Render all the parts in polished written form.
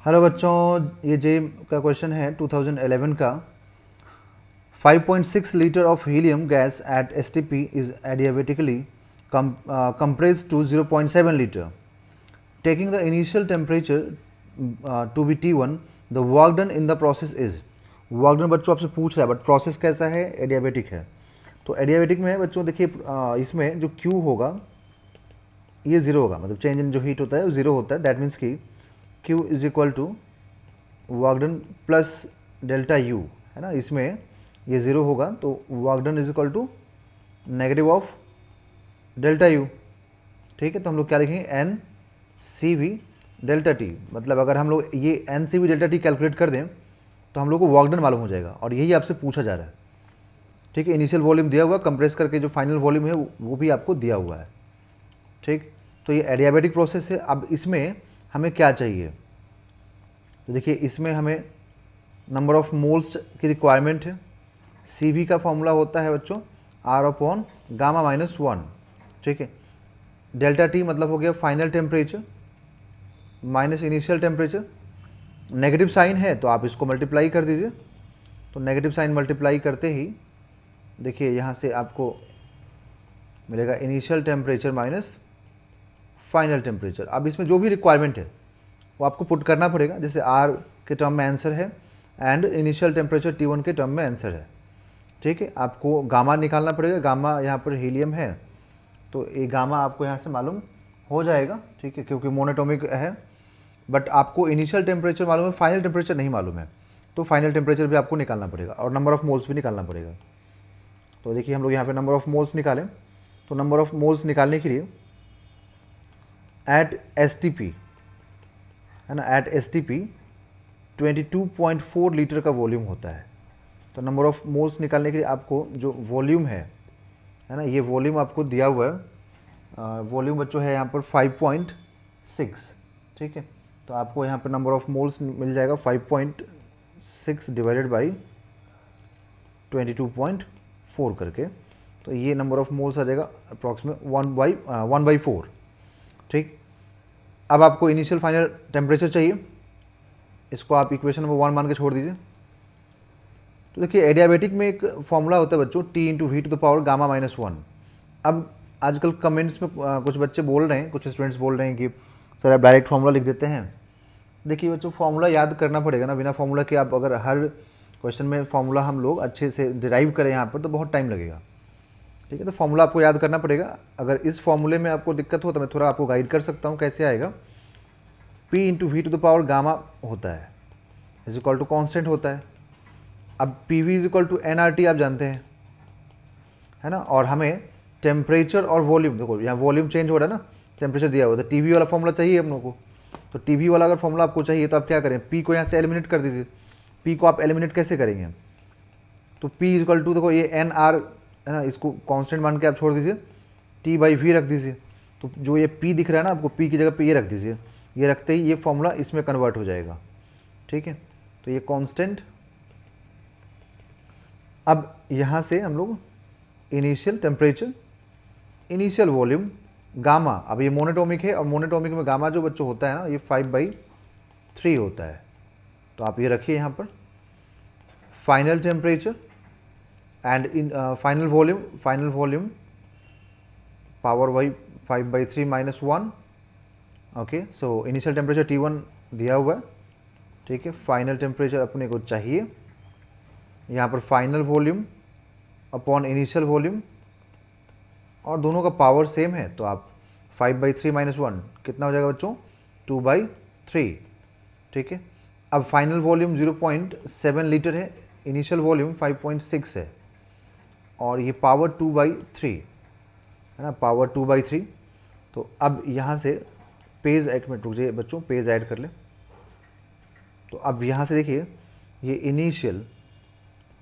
Hello बच्चों, ये जे का क्वेश्चन है 2011 का। 5.6 litre of helium gas at STP is adiabatically compressed to 0.7 liter. Taking the initial temperature to be T1, the work done in the process is। Work done बच्चों आपसे पूछ रहा है, बट प्रोसेस कैसा है? एडियाबेटिक है। तो एडियाबेटिक में बच्चों देखिए, इसमें जो Q होगा ये ज़ीरो होगा, मतलब चेंज इन जो हीट होता है वो ज़ीरो होता है। दैट मीन्स कि Q is equal to work done plus delta U, है ना। इसमें ये ज़ीरो होगा तो work done is equal to negative of delta U. ठीक है, तो हम लोग क्या लिखेंगे? N C V delta T. मतलब अगर हम लोग ये N C V delta T calculate कर दें तो हम लोग को वर्क डन मालूम हो जाएगा, और यही आपसे पूछा जा रहा है। ठीक है, इनिशियल वॉल्यूम दिया हुआ, कंप्रेस करके जो फाइनल वॉल्यूम है वो भी आपको दिया हुआ है। ठीक, तो ये एडियाबेटिक प्रोसेस है। अब इसमें हमें क्या चाहिए? तो देखिए, इसमें हमें नंबर ऑफ मोल्स की रिक्वायरमेंट है। CV का फॉर्मूला होता है बच्चों R upon gamma minus one. ठीक है, डेल्टा टी मतलब हो गया final temperature minus initial temperature. Negative sign है तो आप इसको मल्टीप्लाई कर दीजिए। तो नेगेटिव साइन मल्टीप्लाई करते ही देखिए यहाँ से आपको मिलेगा initial temperature minus final temperature. अब इसमें जो भी रिक्वायरमेंट है वो आपको पुट करना पड़ेगा। जैसे R के टर्म में आंसर है एंड इनिशियल टेम्परेचर T1 के टर्म में आंसर है। ठीक है, आपको गामा निकालना पड़ेगा। गामा यहाँ पर हीलियम है तो ये गामा आपको यहाँ से मालूम हो जाएगा। ठीक है, क्योंकि मोनोटोमिक है। बट आपको इनिशियल टेम्परेचर मालूम है, फाइनल टेम्परेचर नहीं मालूम है, तो फाइनल टेम्परेचर भी आपको निकालना पड़ेगा और नंबर ऑफ मोल्स भी निकालना पड़ेगा। तो देखिए, हम लोग यहाँ पे नंबर ऑफ मोल्स निकालें तो नंबर ऑफ मोल्स निकालने के लिए एट STP, है ना, एट STP 22.4 लीटर का वॉल्यूम होता है। तो नंबर ऑफ मोल्स निकालने के लिए आपको जो वॉल्यूम है ना, ये वॉल्यूम आपको दिया हुआ है। वॉल्यूम बच्चों है यहाँ पर 5.6। ठीक है, तो आपको यहाँ पर नंबर ऑफ मोल्स मिल जाएगा 5.6 डिवाइडेड बाई 22.4 करके। तो ये नंबर ऑफ मोल्स आ जाएगा अप्रॉक्सीमेट 1/4। ठीक, अब आपको इनिशियल फाइनल टेम्परेचर चाहिए, इसको आप इक्वेशन नंबर 1 मान के छोड़ दीजिए। तो देखिए, एडियाबेटिक में एक फॉर्मूला होता है बच्चों T into V to the power gamma minus one. अब आजकल कमेंट्स में कुछ बच्चे बोल रहे हैं, कुछ स्टूडेंट्स बोल रहे हैं कि सर आप डायरेक्ट फार्मूला लिख देते हैं। देखिए बच्चों, फार्मूला याद करना पड़ेगा ना। बिना फार्मूला के आप अगर हर क्वेश्चन में फार्मूला हम लोग अच्छे से डिराइव करें यहाँ पर तो बहुत टाइम लगेगा। ठीक है, तो फार्मूला आपको याद करना पड़ेगा। अगर इस फार्मूले में आपको दिक्कत हो तो मैं थोड़ा आपको गाइड कर सकता हूँ कैसे आएगा। P into V to the power gamma होता है इज इक्वल टू कॉन्स्टेंट होता है। अब PV is equal to NRT आप जानते हैं, है ना। और हमें टेम्परेचर और वॉल्यूम, देखो यहाँ वॉल्यूम चेंज हो रहा है ना, टेम्परेचर दिया हुआ था। TV वाला फॉर्मूला चाहिए हम लोग को। तो TV वाला अगर फॉर्मूला आपको चाहिए तो आप क्या करें? P को यहाँ से एलिमिनेट कर दीजिए। P को आप एलिमिनेट कैसे करेंगे? तो P इज इक्वल टू, देखो ये NR है ना, इसको कांस्टेंट मान के आप छोड़ दीजिए, T/V रख दीजिए। तो जो ये P दिख रहा है ना आपको, P की जगह पे ये रख दीजिए। ये रखते ही ये फॉर्मूला इसमें कन्वर्ट हो जाएगा। ठीक है, तो ये कांस्टेंट। अब यहाँ से हम लोग initial temperature, initial volume, gamma. अब ये मोनोटोमिक है और मोनोटोमिक में गामा जो बच्चों होता है ना, ये 5/3 होता है। तो आप ये रखिए यहाँ पर final temperature and in final volume power by 5/3 minus one. Okay, so initial temperature T1 दिया हुआ है। ठीक है, फाइनल टेम्परेचर अपने को चाहिए। यहाँ पर final volume upon initial volume, और दोनों का पावर सेम है तो आप 5/3 माइनस वन कितना हो जाएगा बच्चों? 2/3। ठीक है, अब फाइनल वॉल्यूम 0.7 लीटर है, इनिशियल वॉल्यूम 5.6 है, और ये पावर 2/3 है ना, पावर 2/3। तो अब यहाँ से पेज एक मिनट रुक जाइए बच्चों, पेज ऐड कर ले। तो अब यहाँ से देखिए, ये इनिशियल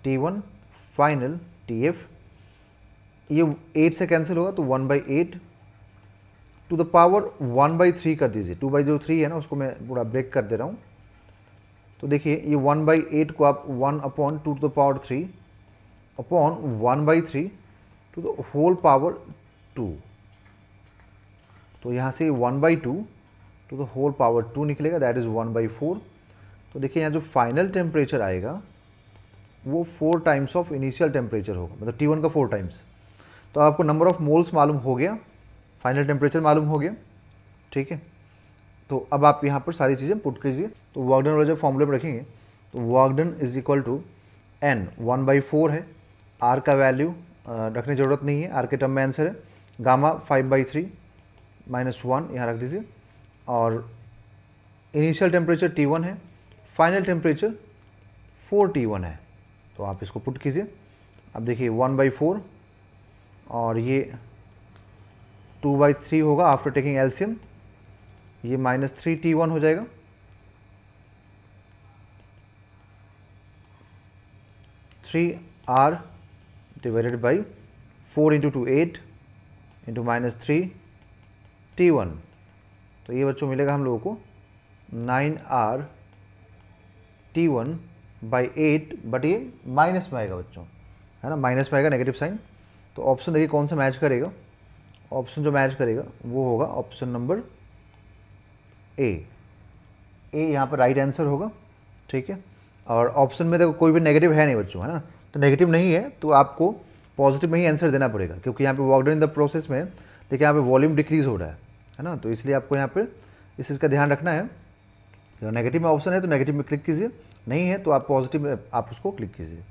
T1 फाइनल TF, ये 8 से कैंसिल होगा तो 1/8 टू द पावर 1/3 कर दीजिए। 2/3 है ना, उसको मैं पूरा ब्रेक कर दे रहा हूँ। तो देखिए, ये 1/8 को आप 1/2 to the power 3 upon 1/3 to the whole power 2। तो यहाँ से 1/2 टू द होल पावर 2 निकलेगा, दैट इज़ 1/4। तो देखिए यहाँ जो फाइनल टेम्परेचर आएगा वो 4 टाइम्स ऑफ इनिशियल टेम्परेचर होगा, मतलब T1 का 4 टाइम्स। तो आपको नंबर ऑफ मोल्स मालूम हो गया, फाइनल टेम्परेचर मालूम हो गया, ठीक है। तो अब आप यहाँ पर सारी चीज़ें पुट कीजिए। तो वर्क डन वाला जब फॉर्मूले में रखेंगे तो work done is equal to n 1/4 है, r का वैल्यू रखने की ज़रूरत नहीं है, r के टर्म में आंसर है, गामा 5/3 -1 यहाँ रख दीजिए, और इनिशियल टेम्परेचर T1 है, फाइनल टेम्परेचर 4T1 है। तो आप इसको पुट कीजिए। अब देखिए 1/4 और ये 2/3 होगा आफ्टर टेकिंग एलसीएम, ये -3T1 हो जाएगा, R divided by 4 into 2 8 into -3T1। तो ये बच्चों मिलेगा हम लोगों को 9R T1 बाई 8, बट ये माइनस में आएगा बच्चों, है ना, माइनस में आएगा, नेगेटिव साइन। तो ऑप्शन देखिए कौन सा मैच करेगा, ऑप्शन जो मैच करेगा वो होगा ऑप्शन नंबर ए यहाँ पर राइट आंसर होगा, ठीक है। और ऑप्शन में देखो कोई भी नेगेटिव है नहीं बच्चों, है ना, तो नेगेटिव नहीं है तो आपको पॉजिटिव में ही आंसर देना पड़ेगा, क्योंकि यहाँ पे work done in the process में देखिए यहाँ पे वॉल्यूम डिक्रीज हो रहा है ना, तो इसलिए आपको यहाँ पे इस चीज़ का ध्यान रखना है। अगर नेगेटिव में ऑप्शन है तो नेगेटिव में क्लिक कीजिए, नहीं है तो आप पॉजिटिव में आप उसको क्लिक कीजिए।